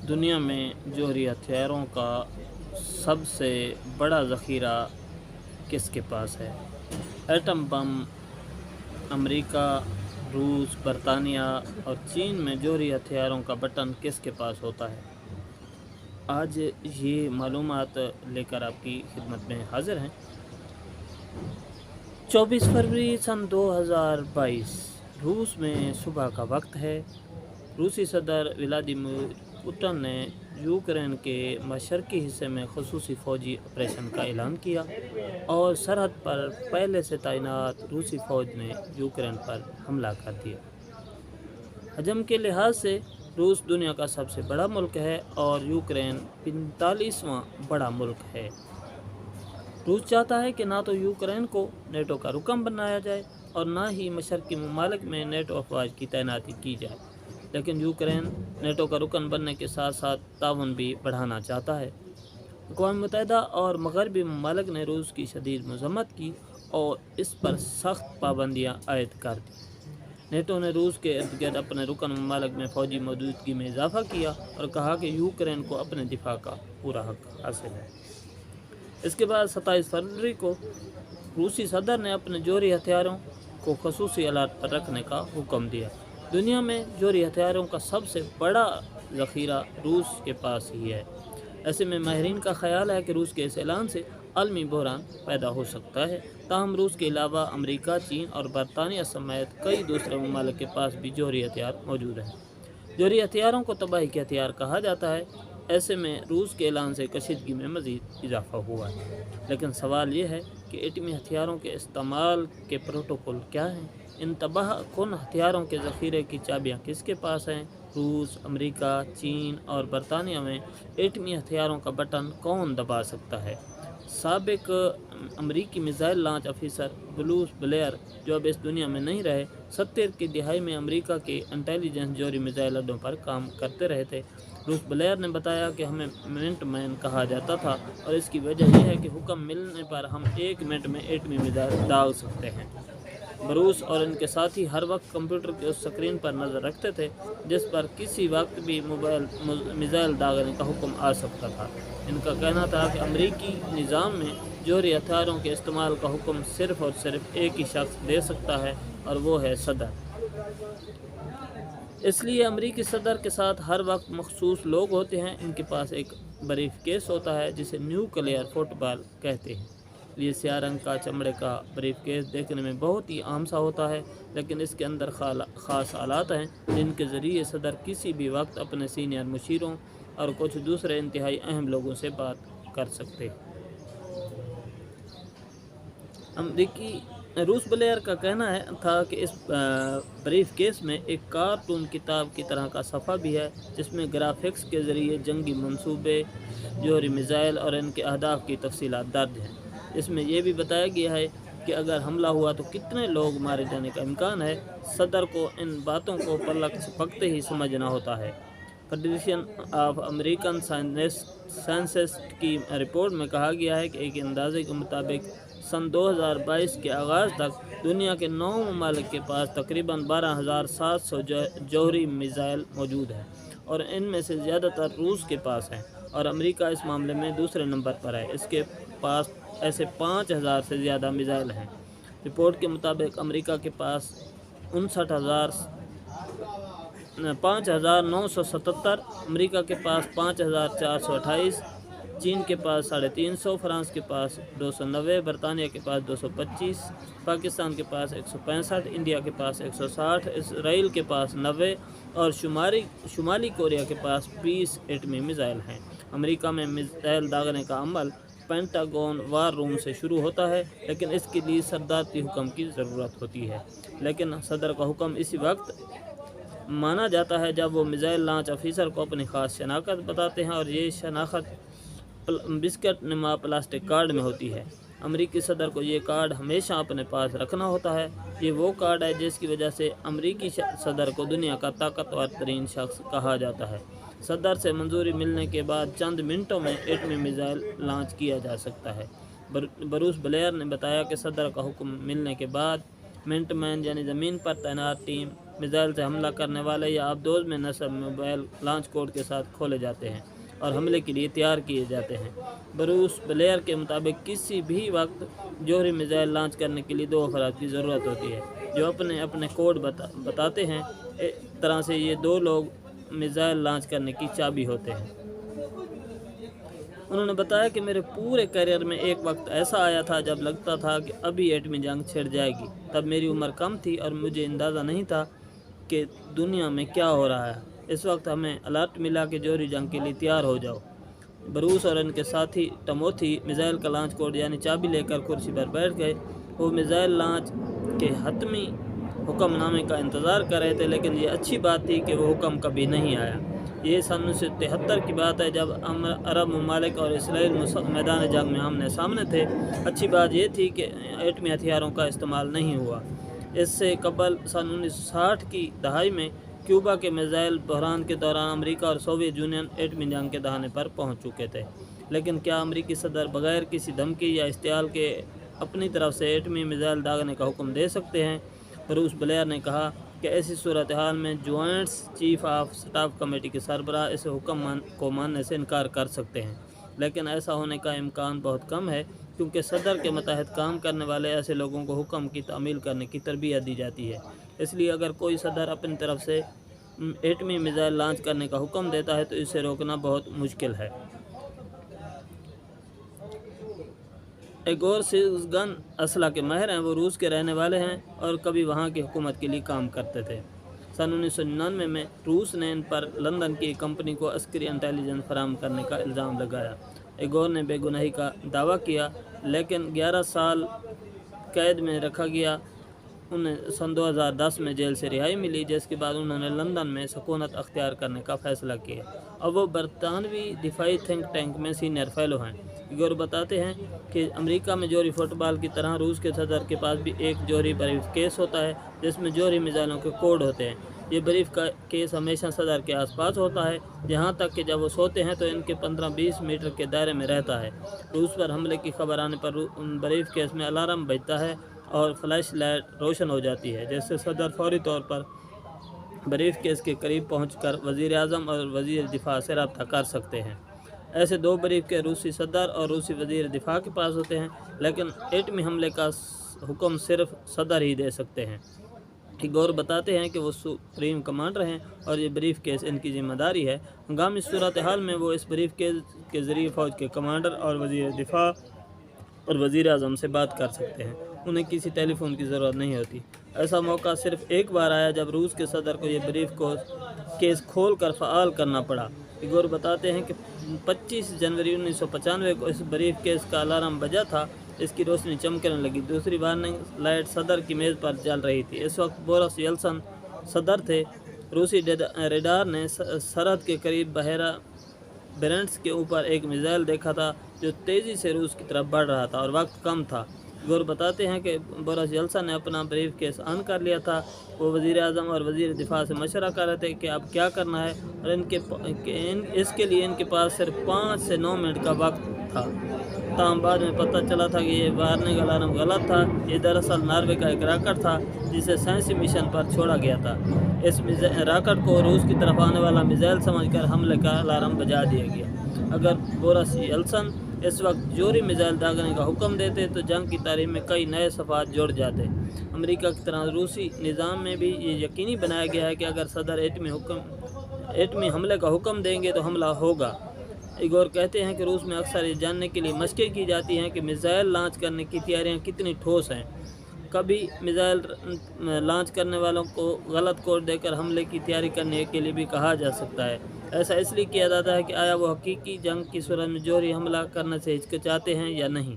دنیا میں جوہری ہتھیاروں کا سب سے بڑا ذخیرہ کس کے پاس ہے؟ ایٹم بم امریکہ، روس، برطانیہ اور چین میں جوہری ہتھیاروں کا بٹن کس کے پاس ہوتا ہے؟ آج یہ معلومات لے کر آپ کی خدمت میں حاضر ہیں۔ 24 فروری سن 2022 روس میں صبح کا وقت ہے۔ روسی صدر ولادیمیر پوٹن نے یوکرین کے مشرقی حصے میں خصوصی فوجی آپریشن کا اعلان کیا اور سرحد پر پہلے سے تعینات روسی فوج نے یوکرین پر حملہ کر دیا۔ حجم کے لحاظ سے روس دنیا کا سب سے بڑا ملک ہے اور یوکرین 45واں بڑا ملک ہے۔ روس چاہتا ہے کہ نہ تو یوکرین کو نیٹو کا رکن بنایا جائے اور نہ ہی مشرقی ممالک میں نیٹو افواج کی تعیناتی کی جائے، لیکن یوکرین نیٹو کا رکن بننے کے ساتھ ساتھ تعاون بھی بڑھانا چاہتا ہے۔ اقوام متحدہ اور مغربی ممالک نے روس کی شدید مذمت کی اور اس پر سخت پابندیاں عائد کر دیں۔ نیٹو نے روس کے ارد گرد اپنے رکن ممالک میں فوجی موجودگی میں اضافہ کیا اور کہا کہ یوکرین کو اپنے دفاع کا پورا حق حاصل ہے۔ اس کے بعد 27 فروری کو روسی صدر نے اپنے جوہری ہتھیاروں کو خصوصی آلات پر رکھنے کا حکم دیا۔ دنیا میں جوہری ہتھیاروں کا سب سے بڑا ذخیرہ روس کے پاس ہی ہے۔ ایسے میں ماہرین کا خیال ہے کہ روس کے اس اعلان سے عالمی بحران پیدا ہو سکتا ہے۔ تاہم روس کے علاوہ امریکہ، چین اور برطانیہ سمیت کئی دوسرے ممالک کے پاس بھی جوہری ہتھیار موجود ہیں۔ جوہری ہتھیاروں کو تباہی کے ہتھیار کہا جاتا ہے۔ ایسے میں روس کے اعلان سے کشیدگی میں مزید اضافہ ہوا ہے، لیکن سوال یہ ہے کہ ایٹمی ہتھیاروں کے استعمال کے پروٹوکول کیا ہیں؟ ان تباہ کن ہتھیاروں کے ذخیرے کی چابیاں کس کے پاس ہیں؟ روس، امریکہ، چین اور برطانیہ میں ایٹمی ہتھیاروں کا بٹن کون دبا سکتا ہے؟ سابق امریکی missile launch officer Bruce Blair, جو اب اس دنیا میں نہیں رہے، 70 کی دہائی میں امریکہ کے انٹیلیجنس جوہری میزائل اڈوں پر کام کرتے رہے تھے۔ بروس بلیئر نے بتایا کہ ہمیں منٹ مین کہا جاتا تھا اور اس کی وجہ یہ ہے کہ حکم ملنے پر ہم 1 منٹ میں ایٹمی میزائل داغ سکتے ہیں۔ بروس اور ان کے ساتھی ہر وقت کمپیوٹر کی اس سکرین پر نظر رکھتے تھے جس پر کسی وقت بھی میزائل داغنے کا حکم آ سکتا تھا۔ ان کا کہنا تھا کہ امریکی نظام میں جوہری ہتھیاروں کے استعمال کا حکم صرف اور صرف ایک ہی شخص دے سکتا ہے اور وہ ہے صدر۔ اس لیے امریکی صدر کے ساتھ ہر وقت مخصوص لوگ ہوتے ہیں۔ ان کے پاس ایک بریف کیس ہوتا ہے جسے نیوکلیئر فٹ بال کہتے ہیں۔ یہ سیاہ رنگ کا چمڑے کا بریف کیس دیکھنے میں بہت ہی عام سا ہوتا ہے، لیکن اس کے اندر خاص آلات ہیں جن کے ذریعے صدر کسی بھی وقت اپنے سینئر مشیروں اور کچھ دوسرے انتہائی اہم لوگوں سے بات کر سکتے ہیں۔ روس بلیئر کا کہنا تھا کہ اس بریف کیس میں ایک کارٹون کتاب کی طرح کا صفحہ بھی ہے جس میں گرافکس کے ذریعے جنگی منصوبے، جوہری میزائل اور ان کے اہداف کی تفصیلات درج ہیں۔ اس میں یہ بھی بتایا گیا ہے کہ اگر حملہ ہوا تو کتنے لوگ مارے جانے کا امکان ہے۔ صدر کو ان باتوں کو پلک جھپکتے ہی سمجھنا ہوتا ہے۔ فیڈریشن آف امریکن سائنسسٹ کی رپورٹ میں کہا گیا ہے کہ ایک اندازے کے مطابق سن 2022 کے آغاز تک دنیا کے 9 ممالک کے پاس تقریباً 12,700 جوہری میزائل موجود ہیں اور ان میں سے زیادہ تر روس کے پاس ہیں اور امریکہ اس معاملے میں دوسرے نمبر پر ہے۔ اس کے پاس ایسے 5,000 سے زیادہ میزائل ہیں۔ رپورٹ کے مطابق امریکہ کے پاس 5,977، امریکہ کے پاس 5,428، چین کے پاس 350، فرانس کے پاس 290، برطانیہ کے پاس 225، پاکستان کے پاس 165، انڈیا کے پاس 160، اسرائیل کے پاس 90 اور شمالی کوریا کے پاس 20 ایٹمی میزائل ہیں۔ امریکہ میں میزائل داغنے کا عمل پینٹاگون وار روم سے شروع ہوتا ہے، لیکن اس کے لیے صدارتی حکم کی ضرورت ہوتی ہے۔ لیکن صدر کا حکم اسی وقت مانا جاتا ہے جب وہ میزائل لانچ آفیسر کو اپنی خاص شناخت بتاتے ہیں اور یہ شناخت بسکٹ نما پلاسٹک کارڈ میں ہوتی ہے۔ امریکی صدر کو یہ کارڈ ہمیشہ اپنے پاس رکھنا ہوتا ہے۔ یہ وہ کارڈ ہے جس کی وجہ سے امریکی صدر کو دنیا کا طاقتور ترین شخص کہا جاتا ہے۔ صدر سے منظوری ملنے کے بعد چند منٹوں میں ایٹمی میزائل لانچ کیا جا سکتا ہے۔ بروس بلیئر نے بتایا کہ صدر کا حکم ملنے کے بعد منٹ مین یعنی زمین پر تعینات ٹیم मिसाइल से हमला करने वाले या आबदोज में नस्ब मोबाइल लॉन्च कोड के साथ खोले जाते हैं और हमले के लिए तैयार किए जाते हैं। ब्रूस ब्लेयर के मुताबिक किसी भी वक्त जोहरी मिसाइल लॉन्च करने के लिए 2 अफराद की ज़रूरत होती है जो अपने अपने कोड बताते हैं। एक तरह से ये 2 लोग मिसाइल लॉन्च करने की चाबी होते हैं। उन्होंने बताया कि मेरे पूरे करियर में एक वक्त ऐसा आया था जब लगता था कि अभी एटमी जंग छिड़ जाएगी। तब मेरी उम्र कम थी और मुझे अंदाज़ा नहीं था कि दुनिया में क्या हो रहा है। इस वक्त हमें अलर्ट मिला कि जोहरी जंग के लिए तैयार हो जाओ। ब्रूस और उनके साथी टमोथी मिसाइल का लॉन्च कोड यानी चाबी लेकर कुर्सी पर बैठ गए। वो मिसाइल लॉन्च के हतमी हुक्मनामे का इंतज़ार कर रहे थे, लेकिन ये अच्छी बात थी कि वो हुक्म कभी नहीं आया। ये सन 1973 की बात है जब अरब ममालिक और इसराइल मैदान जंग में आमने सामने थे। अच्छी बात ये थी कि एटमी हथियारों का इस्तेमाल नहीं हुआ। इससे कबल सन 1960 की दहाई में क्यूबा के मिसाइल बहरान के दौरान अमेरिका और सोवियत यूनियन एटमी जंग के दहाने पर पहुंच चुके थे। लेकिन क्या अमेरिकी सदर बगैर किसी धमकी या इश्तियाल के अपनी तरफ से एटमी मिसाइल दागने का हुक्म दे सकते हैं? ब्रूस ब्लेयर ने कहा कि ऐसी सूरत हाल में joint chief of staff committee के सरबराह इस हुक्म को मानने से इनकार कर सकते हैं, लेकिन ऐसा होने का इम्कान बहुत कम है क्योंकि सदर के मतहत काम करने वाले ऐसे लोगों को हुक्म की तामील करने की तरबियत दी जाती है। इसलिए अगर कोई सदर अपनी तरफ से एटमी मिसाइल लॉन्च करने का हुक्म देता है तो इसे रोकना बहुत मुश्किल है। इगोर सीगन असला के माहिर हैं। वो रूस के रहने वाले हैं और कभी वहाँ की हुकूमत के लिए काम करते थे। सन 1999 में रूस ने इन पर लंदन की कंपनी को अस्करी इंटेलिजेंस फराहम करने का इल्ज़ाम लगाया। इगोर ने बेगुनाही का दावा किया, लेकिन 11 साल कैद में रखा गया। उन्हें सन 2010 में जेल से रिहाई मिली, जिसके बाद उन्होंने लंदन में सकूनत अख्तियार करने का फ़ैसला किया। अब वो बरतानवी दिफाई थिंक टैंक में सीनियर फेलो हैं। इगोर बताते हैं कि अमेरिका में जोहरी फुटबॉल की तरह रूस के सदर के पास भी एक जोहरी ब्रीफ केस होता है जिसमें जोहरी मिसाइलों के कोड होते हैं। ये ब्रीफ का केस हमेशा सदर के आसपास होता है, यहाँ तक कि जब वो सोते हैं तो इनके 15-20 मीटर के दायरे में रहता है। रूस पर हमले की खबर आने पर ब्रीफ केस में अलार्म बजता है और फ्लैश लाइट रोशन हो जाती है, जिससे सदर फौरी तौर पर ब्रीफ केस के करीब पहुंचकर वज़ीर आज़म और वज़ीर दिफा से रब्ता कर सकते हैं। ऐसे 2 ब्रीफ के रूसी सदर और रूसी वज़ीर दिफा के पास होते हैं, लेकिन एटमी हमले का हुक्म सिर्फ सदर ही दे सकते हैं। इगोर बताते हैं कि वो सुप्रीम कमांडर हैं और ये ब्रीफ केस इनकी जिम्मेदारी है। हंगामी सूरत हाल में वो इस ब्रीफ केस के ज़रिए फ़ौज के कमांडर और वज़ीर दिफा और वज़ीर आज़म से बात कर सकते हैं। उन्हें किसी टेलीफोन की ज़रूरत नहीं होती। ऐसा मौका सिर्फ एक बार आया जब रूस के सदर को ये ब्रीफ केस खोल कर फ़आल करना पड़ा। इगोर बताते हैं कि 25 जनवरी 1995 को इस ब्रीफ केस का अलार्म बजा था। इसकी रोशनी चमकने लगी। दूसरी वार्निंग लाइट सदर की मेज़ पर जल रही थी। इस वक्त बोरिस येल्सिन सदर थे। रूसी रेडार ने सरहद के करीब बहरा बेरेंट्स के ऊपर एक मिसाइल देखा था जो तेज़ी से रूस की तरफ बढ़ रहा था और वक्त कम था। गौर बताते हैं कि बोरिस येल्सिन ने अपना ब्रीफ केस ऑन कर लिया था। वो वज़ीर आज़म और वज़ीर दिफा से मशवरा कर रहे थे कि अब क्या करना है, और इसके लिए इनके पास सिर्फ 5 से 9 मिनट का वक्त था। ताहम बाद में पता चला था कि ये वार्निंग अलार्म गलत था। ये दरअसल नॉर्वे का एक रॉकेट था जिसे साइंसी मिशन पर छोड़ा गया था। इस रॉकेट को रूस की तरफ आने वाला मिसाइल समझकर हमले का अलार्म बजा दिया गया। अगर बोरिस येल्सिन इस वक्त जोहरी मिसाइल दागने का हुक्म देते तो जंग की तारीख में कई नए सफ़ात जुड़ जाते। अमेरिका की तरह रूसी निज़ाम में भी ये यकीनी बनाया गया है कि अगर सदर एटमी हमले का हुक्म देंगे तो हमला होगा। इगोर कहते हैं कि रूस में अक्सर ये जानने के लिए मशक़ें की जाती हैं कि मिसाइल लॉन्च करने की तैयारियां कितनी ठोस हैं। कभी मिसाइल लॉन्च करने वालों को गलत कोड देकर हमले की तैयारी करने के लिए भी कहा जा सकता है। ऐसा इसलिए किया जाता है कि आया वो हकीकी जंग की सूरत में जोहरी हमला करने से हिचकिचाते हैं या नहीं।